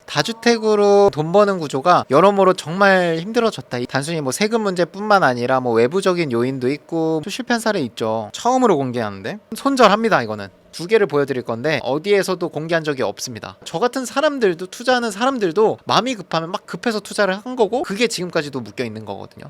다주택으로 돈 버는 구조가 여러모로 정말 힘들어졌다. 단순히 뭐 세금 문제뿐만 아니라 뭐 외부적인 요인도 있고 또 실패한 사례 있죠. 처음으로 공개하는데 손절합니다. 이거는 두 개를 보여드릴 건데 어디에서도 공개한 적이 없습니다. 저 같은 사람들도, 투자하는 사람들도 마음이 급하면 막 급해서 투자를 한 거고, 그게 지금까지도 묶여 있는 거거든요.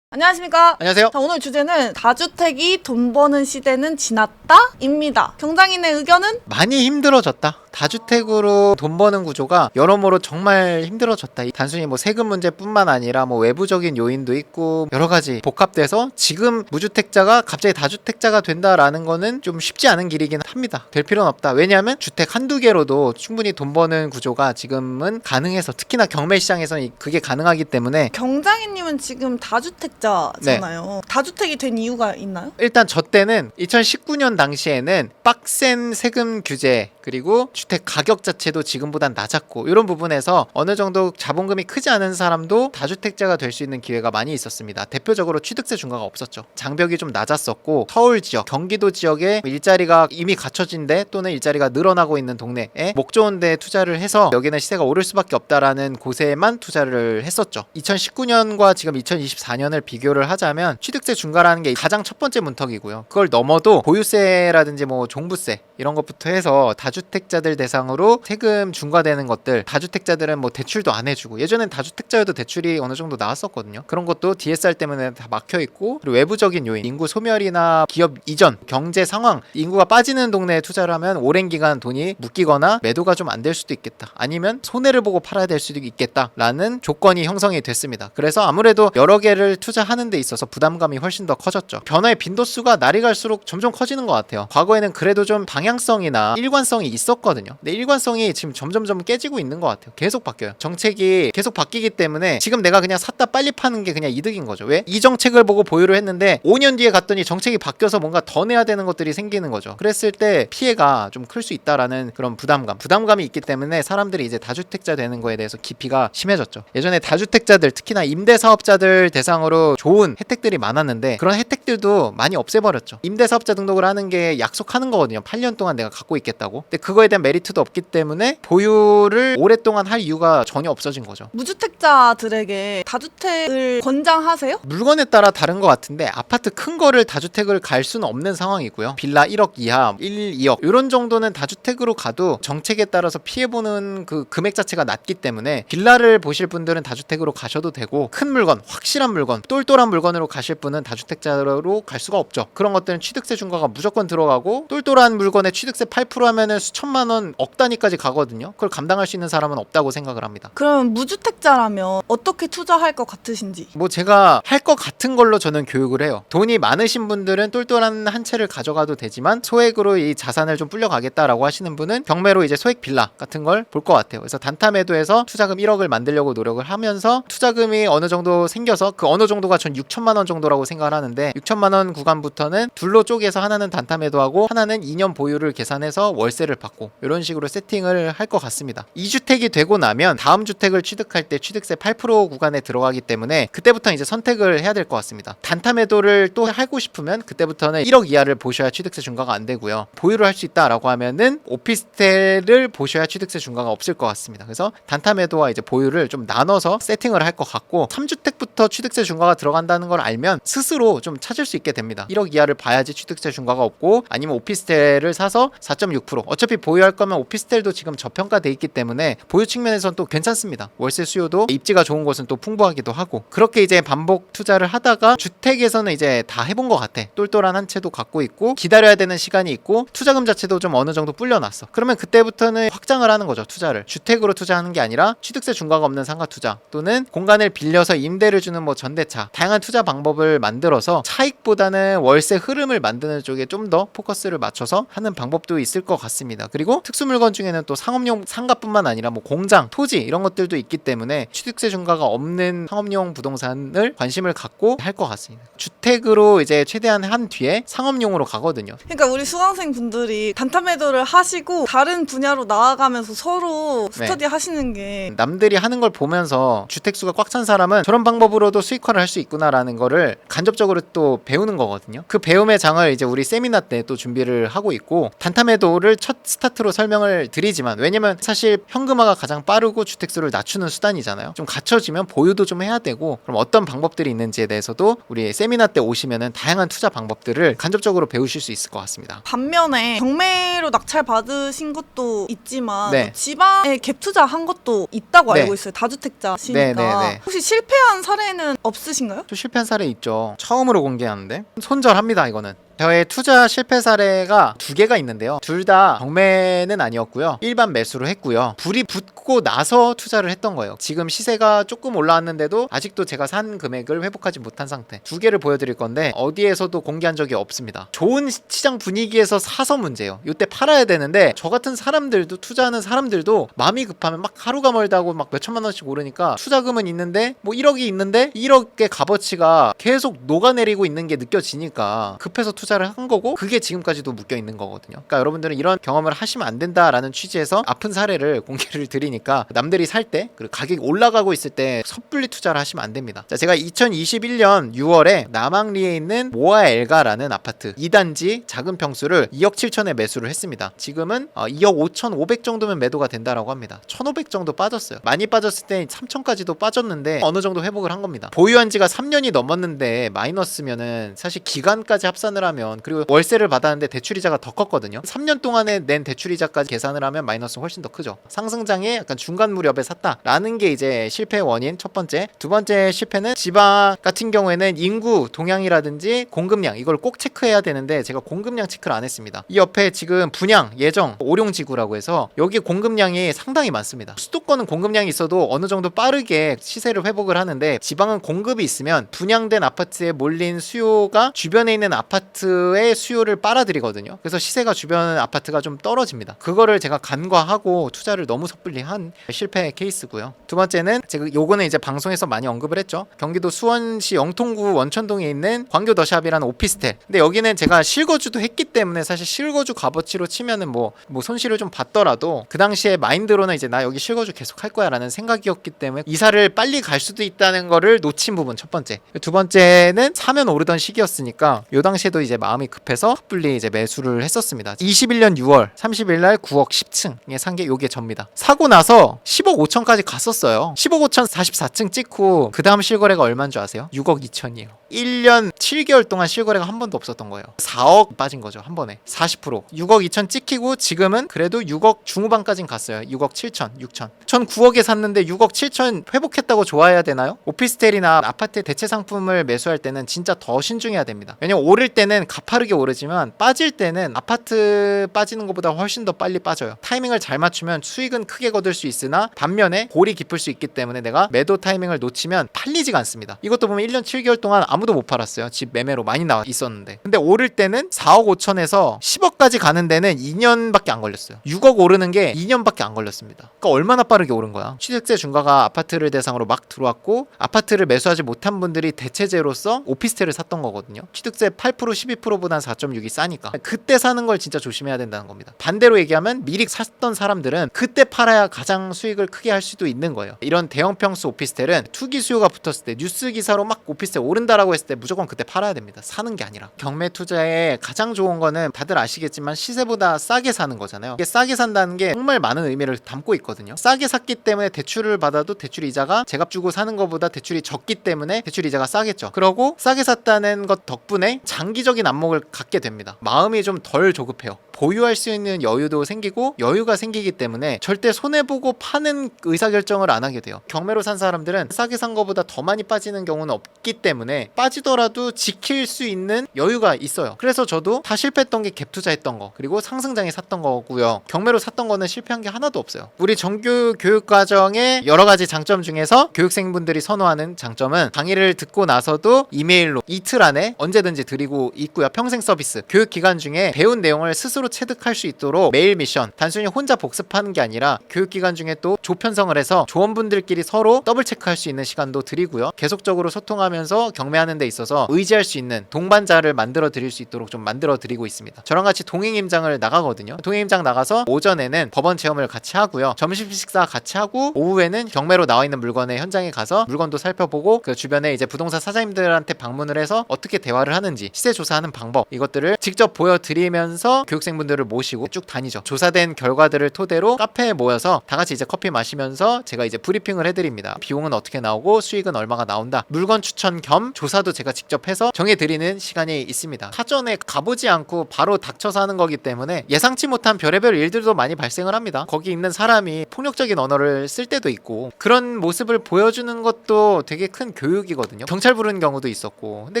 안녕하십니까. 안녕하세요. 자, 오늘 주제는 다주택이 돈 버는 시대는 지났다? 입니다. 경장인의 의견은? 많이 힘들어졌다. 다주택으로 돈 버는 구조가 여러모로 정말 힘들어졌다. 단순히 뭐 세금 문제뿐만 아니라 뭐 외부적인 요인도 있고 여러 가지 복합돼서 지금 무주택자가 갑자기 다주택자가 된다라는 거는 좀 쉽지 않은 길이긴 합니다. 될 필요는 없다. 왜냐하면 주택 한두 개로도 충분히 돈 버는 구조가 지금은 가능해서, 특히나 경매 시장에서는 그게 가능하기 때문에. 경장인님은 지금 다주택자잖아요. 다주택이 된 이유가 있나요? 일단 저 때는 2019년 당시에는 빡센 세금 규제, 그리고 주택 가격 자체도 지금보단 낮았고, 이런 부분에서 어느 정도 자본금이 크지 않은 사람도 다주택자가 될 수 있는 기회가 많이 있었습니다. 대표적으로 취득세 중과가 없었죠. 장벽이 좀 낮았었고, 서울 지역, 경기도 지역에 일자리가 이미 갖춰진 데 또는 일자리가 늘어나고 있는 동네에 목 좋은 데 투자를 해서 여기는 시세가 오를 수밖에 없다라는 곳에만 투자를 했었죠. 2019년과 지금 2024년을 비교를 하자면 취득세 중과라는 게 가장 첫 번째 문턱이고요. 그걸 넘어도 보유세라든지 뭐 종부세 이런 것부터 해서 다주택자들 대상으로 세금 중과되는 것들, 다주택자들은 뭐 대출도 안 해주고, 예전엔 다주택자여도 대출이 어느 정도 나왔었거든요. 그런 것도 DSR 때문에 다 막혀있고, 그리고 외부적인 요인, 인구 소멸이나 기업 이전, 경제 상황, 인구가 빠지는 동네에 투자를 하면 오랜 기간 돈이 묶이거나 매도가 좀 안 될 수도 있겠다, 아니면 손해를 보고 팔아야 될 수도 있겠다라는 조건이 형성이 됐습니다. 그래서 아무래도 여러 개를 투자하는 데 있어서 부담감이 훨씬 더 커졌죠. 변화의 빈도수가 날이 갈수록 점점 커지는 것 같아요. 과거에는 그래도 좀 방향성이나 일관성이 있었거든요. 근데 일관성이 지금 점점점 깨지고 있는 것 같아요. 계속 바뀌어요. 정책이 계속 바뀌기 때문에 지금 내가 그냥 샀다 빨리 파는 게 그냥 이득인 거죠. 왜? 이 정책을 보고 보유를 했는데 5년 뒤에 갔더니 정책이 바뀌어서 뭔가 더 내야 되는 것들이 생기는 거죠. 그랬을 때 피해가 좀 클 수 있다라는 그런 부담감이 있기 때문에 사람들이 이제 다주택자 되는 거에 대해서 기피가 심해졌죠. 예전에 다주택자들, 특히나 임대사업자들 대상으로 좋은 혜택들이 많았는데 그런 혜택들도 많이 없애버렸죠. 임대사업자 등록을 하는 게 약속하는 거거든요. 8년 동안 내가 갖고 있겠다고. 근데 그거에 대한 메리트도 없기 때문에 보유를 오랫동안 할 이유가 전혀 없어진 거죠. 무주택자들에게 다주택을 권장하세요? 물건에 따라 다른 것 같은데, 아파트 큰 거를 다주택을 갈 수는 없는 상황이고요. 빌라 1억 이하, 1, 2억 이런 정도는 다주택으로 가도 정책에 따라서 피해보는 그 금액 자체가 낮기 때문에 빌라를 보실 분들은 다주택으로 가셔도 되고, 큰 물건, 확실한 물건, 똘똘한 물건으로 가실 분은 다주택자로 갈 수가 없죠. 그런 것들은 취득세 중과가 무조건 들어가고, 똘똘한 물건에 취득세 8% 하면은 수천만 원, 억 단위까지 가거든요. 그걸 감당할 수 있는 사람은 없다고 생각을 합니다. 그럼 무주택자라면 어떻게 투자할 것 같으신지? 뭐 제가 할 것 같은 걸로 저는 교육을 해요. 돈이 많으신 분들은 똘똘한 한 채를 가져가도 되지만, 소액으로 이 자산을 좀 불려가겠다라고 하시는 분은 경매로 이제 소액 빌라 같은 걸 볼 것 같아요. 그래서 단타 매도해서 투자금 1억을 만들려고 노력을 하면서, 투자금이 어느 정도 생겨서 그 어느 정도가 전 6천만 원 정도라고 생각을 하는데, 6천만 원 구간부터는 둘로 쪼개서 하나는 단타 매도하고 하나는 2년 보유를 계산해서 월세를 받고, 이런 식으로 세팅을 할 것 같습니다. 2주택이 되고 나면 다음 주택을 취득할 때 취득세 8% 구간에 들어가기 때문에 그때부터 이제 선택을 해야 될 것 같습니다. 단타 매도를 또 하고 싶으면 그때부터는 1억 이하를 보셔야 취득세 중과가 안 되고요. 보유를 할 수 있다라고 하면은 오피스텔을 보셔야 취득세 중과가 없을 것 같습니다. 그래서 단타 매도와 이제 보유를 좀 나눠서 세팅을 할 것 같고, 3주택부터 취득세 중과가 들어간다는 걸 알면 스스로 좀 찾을 수 있게 됩니다. 1억 이하를 봐야지 취득세 중과가 없고, 아니면 오피스텔을 사서 4.6%, 어차피 보유할 거면 오피스텔도 지금 저평가돼 있기 때문에 보유 측면에서는 또 괜찮습니다. 월세 수요도 입지가 좋은 곳은 또 풍부하기도 하고, 그렇게 이제 반복 투자를 하다가 주택에서는 이제 다 해본 것 같아. 똘똘한 한 채도 갖고 있고, 기다려야 되는 시간이 있고, 투자금 자체도 좀 어느 정도 불려놨어. 그러면 그때부터는 확장을 하는 거죠. 투자를 주택으로 투자하는 게 아니라 취득세 중과가 없는 상가 투자, 또는 공간을 빌려서 임대를 주는 뭐 전대차, 다양한 투자 방법을 만들어서 차익보다는 월세 흐름을 만드는 쪽에 좀 더 포커스를 맞춰서 하는 방법도 있을 것 같습니다. 그리고 특수물건 중에는 또 상업용 상가뿐만 아니라 뭐 공장, 토지 이런 것들도 있기 때문에 취득세 중과가 없는 상업용 부동산을 관심을 갖고 할 것 같습니다. 주택으로 이제 최대한 한 뒤에 상업용으로 가거든요. 그러니까 우리 수강생 분들이 단타 매도를 하시고 다른 분야로 나아가면서 서로 스터디 하시는 게, 남들이 하는 걸 보면서 주택수가 꽉 찬 사람은 저런 방법으로도 수익화를 할 수 있구나라는 거를 간접적으로 또 배우는 거거든요. 그 배움의 장을 이제 우리 세미나 때 또 준비를 하고 있고, 단타 매도를 첫 첫 스타트로 설명을 드리지만, 왜냐면 사실 현금화가 가장 빠르고 주택수를 낮추는 수단이잖아요. 좀 갖춰지면 보유도 좀 해야 되고, 그럼 어떤 방법들이 있는지에 대해서도 우리 세미나 때 오시면은 다양한 투자 방법들을 간접적으로 배우실 수 있을 것 같습니다. 반면에 경매로 낙찰 받으신 것도 있지만 네. 지방에 갭 투자한 것도 있다고 네. 알고 있어요. 다주택자시니까. 네. 혹시 실패한 사례는 없으신가요? 또 실패한 사례 있죠. 처음으로 공개하는데 손절합니다. 이거는 저의 투자 실패 사례가 2개가 있는데요. 둘 다 경매는 아니었고요. 일반 매수를 했고요. 불이 붙고 나서 투자를 했던 거예요. 지금 시세가 조금 올라왔는데도 아직도 제가 산 금액을 회복하지 못한 상태. 2개를 보여드릴 건데 어디에서도 공개한 적이 없습니다. 좋은 시장 분위기에서 사서 문제예요. 이때 팔아야 되는데 저 같은 사람들도, 투자하는 사람들도 마음이 급하면 막 하루가 멀다고 막 몇천만 원씩 오르니까 투자금은 있는데 뭐 1억이 있는데 1억의 값어치가 계속 녹아내리고 있는 게 느껴지니까 급해서 투자를 한 거고, 그게 지금까지도 묶여 있는 거거든요. 그러니까 여러분들은 이런 경험을 하시면 안 된다라는 취지에서 아픈 사례를 공개를 드리니까 남들이 살 때, 그리고 가격이 올라가고 있을 때 섣불리 투자를 하시면 안 됩니다. 자, 제가 2021년 6월에 남항리에 있는 모아 엘가라는 아파트 2단지 작은 평수를 2억 7천에 매수를 했습니다. 지금은 2억 5천 5백 정도면 매도가 된다라고 합니다. 1,500 정도 빠졌어요. 많이 빠졌을 때 3천까지도 빠졌는데 어느 정도 회복을 한 겁니다. 보유한 지가 3년이 넘었는데 마이너스면은 사실 기간까지 합산을 하면, 그리고 월세를 받았는데 대출이자가 더 컸거든요. 3년 동안에 낸 대출이자까지 계산을 하면 마이너스는 훨씬 더 크죠. 상승장에 약간 중간 무렵에 샀다라는 게 이제 실패의 원인 첫 번째. 두 번째 실패는 지방 같은 경우에는 인구 동향이라든지 공급량, 이걸 꼭 체크해야 되는데 제가 공급량 체크를 안 했습니다. 이 옆에 지금 분양 예정 오룡지구라고 해서 여기 공급량이 상당히 많습니다. 수도권은 공급량이 있어도 어느 정도 빠르게 시세를 회복을 하는데, 지방은 공급이 있으면 분양된 아파트에 몰린 수요가 주변에 있는 아파트의 수요를 빨아들이거든요. 그래서 시세가 주변 아파트가 좀 떨어집니다. 그거를 제가 간과하고 투자를 너무 섣불리 한 실패 케이스고요. 두 번째는 제가 요거는 이제 방송에서 많이 언급을 했죠. 경기도 수원시 영통구 원천동에 있는 광교 더샵이라는 오피스텔. 근데 여기는 제가 실거주도 했기 때문에 사실 실거주 값어치로 치면은 뭐 손실을 좀 봤더라도 그 당시에 마인드로는 이제 나 여기 실거주 계속 할 거야 라는 생각이었기 때문에 이사를 빨리 갈 수도 있다는 거를 놓친 부분 첫 번째. 두 번째는 사면 오르던 시기였으니까 요 당시에도 이제 마음이 급해서 섣불리 이제 매수를 했었습니다. 21년 6월 30일 날 9억 10층에 산 게 요게 접니다. 사고 나서 10억 5천까지 갔었어요. 10억 5천 44층 찍고 그 다음 실거래가 얼마인 줄 아세요? 6억 2천이에요. 1년 7개월 동안 실거래가 한 번도 없었던 거예요. 4억 빠진 거죠, 한 번에. 40%. 6억 2천 찍히고 지금은 그래도 6억 중후반까진 갔어요. 6억 7천, 6천. 전 9억에 샀는데 6억 7천 회복했다고 좋아해야 되나요? 오피스텔이나 아파트 대체 상품을 매수할 때는 진짜 더 신중해야 됩니다. 왜냐면 오를 때는 가파르게 오르지만 빠질 때는 아파트 빠지는 것보다 훨씬 더 빨리 빠져요. 타이밍을 잘 맞추면 수익은 크게 거둘 수 있으나 반면에 골이 깊을 수 있기 때문에 내가 매도 타이밍을 놓치면 팔리지가 않습니다. 이것도 보면 1년 7개월 동안 아무도 못 팔았어요. 집 매매로 많이 나와 있었는데. 근데 오를 때는 4억 5천에서 10억까지 가는 데는 2년밖에 안 걸렸어요. 6억 오르는 게 2년밖에 안 걸렸습니다. 그러니까 얼마나 빠르게 오른 거야. 취득세 중과가 아파트를 대상으로 막 들어왔고, 아파트를 매수하지 못한 분들이 대체제로서 오피스텔을 샀던 거거든요. 취득세 8% 12%보단 4.6이 싸니까 그때 사는 걸 진짜 조심해야 된다는 겁니다. 반대로 얘기하면 미리 샀던 사람들은 그때 팔아야 가장 수익을 크게 할 수도 있는 거예요. 이런 대형 평수 오피스텔은 투기 수요가 붙었을 때, 뉴스 기사로 막 오피스텔 오른다라고 했을 때 무조건 그때 팔아야 됩니다. 사는 게 아니라. 경매 투자에 가장 좋은 거는 다들 아시겠지만 시세보다 싸게 사는 거잖아요. 이게 싸게 산다는 게 정말 많은 의미를 담고 있거든요. 싸게 샀기 때문에 대출을 받아도 대출 이자가 제값 주고 사는 것보다 대출이 적기 때문에 대출 이자가 싸겠죠. 그러고 싸게 샀다는 것 덕분에 장기적인 안목을 갖게 됩니다. 마음이 좀 덜 조급해요. 보유할 수 있는 여유도 생기고 여유가 생기기 때문에 절대 손해보고 파는 의사결정을 안 하게 돼요. 경매로 산 사람들은 싸게 산 거보다 더 많이 빠지는 경우는 없기 때문에 빠지더라도 지킬 수 있는 여유가 있어요. 그래서 저도 다 실패했던 게 갭 투자했던 거, 그리고 상승장에 샀던 거고요. 경매로 샀던 거는 실패한 게 하나도 없어요. 우리 정규 교육과정의 여러 가지 장점 중에서 교육생분들이 선호하는 장점은 강의를 듣고 나서도 이메일로 이틀 안에 언제든지 드리고 있고요. 평생 서비스. 교육 기간 중에 배운 내용을 스스로 체득할 수 있도록 메일 미션, 단순히 혼자 복습하는 게 아니라 교육 기간 중에 또 조편성을 해서 조원분들끼리 서로 더블 체크할 수 있는 시간도 드리고요. 계속적으로 소통하면서 경매하는 일하는 데 있어서 의지할 수 있는 동반자를 만들어 드릴 수 있도록 좀 만들어 드리고 있습니다. 저랑 같이 동행임장을 나가거든요. 동행임장 나가서 오전에는 법원 체험을 같이 하고요. 점심 식사 같이 하고 오후에는 경매로 나와 있는 물건의 현장에 가서 물건도 살펴보고 그 주변에 이제 부동산 사장님들한테 방문을 해서 어떻게 대화를 하는지 시세 조사하는 방법 이것들을 직접 보여드리면서 교육생분들을 모시고 쭉 다니죠. 조사된 결과들을 토대로 카페에 모여서 다 같이 이제 커피 마시면서 제가 이제 브리핑을 해드립니다. 비용은 어떻게 나오고 수익은 얼마가 나온다. 물건 추천 겸 조사도 제가 직접 해서 정해드리는 시간이 있습니다. 사전에 가보지 않고 바로 닥쳐서 하는 거기 때문에 예상치 못한 별의별 일들도 많이 발생을 합니다. 거기 있는 사람이 폭력적인 언어를 쓸 때도 있고 그런 모습을 보여주는 것도 되게 큰 교육이거든요. 경찰 부르는 경우도 있었고 근데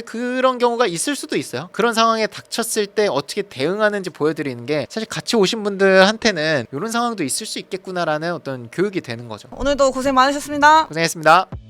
그런 경우가 있을 수도 있어요. 그런 상황에 닥쳤을 때 어떻게 대응하는지 보여드리는 게 사실 같이 오신 분들한테는 이런 상황도 있을 수 있겠구나라는 어떤 교육이 되는 거죠. 오늘도 고생 많으셨습니다. 고생했습니다.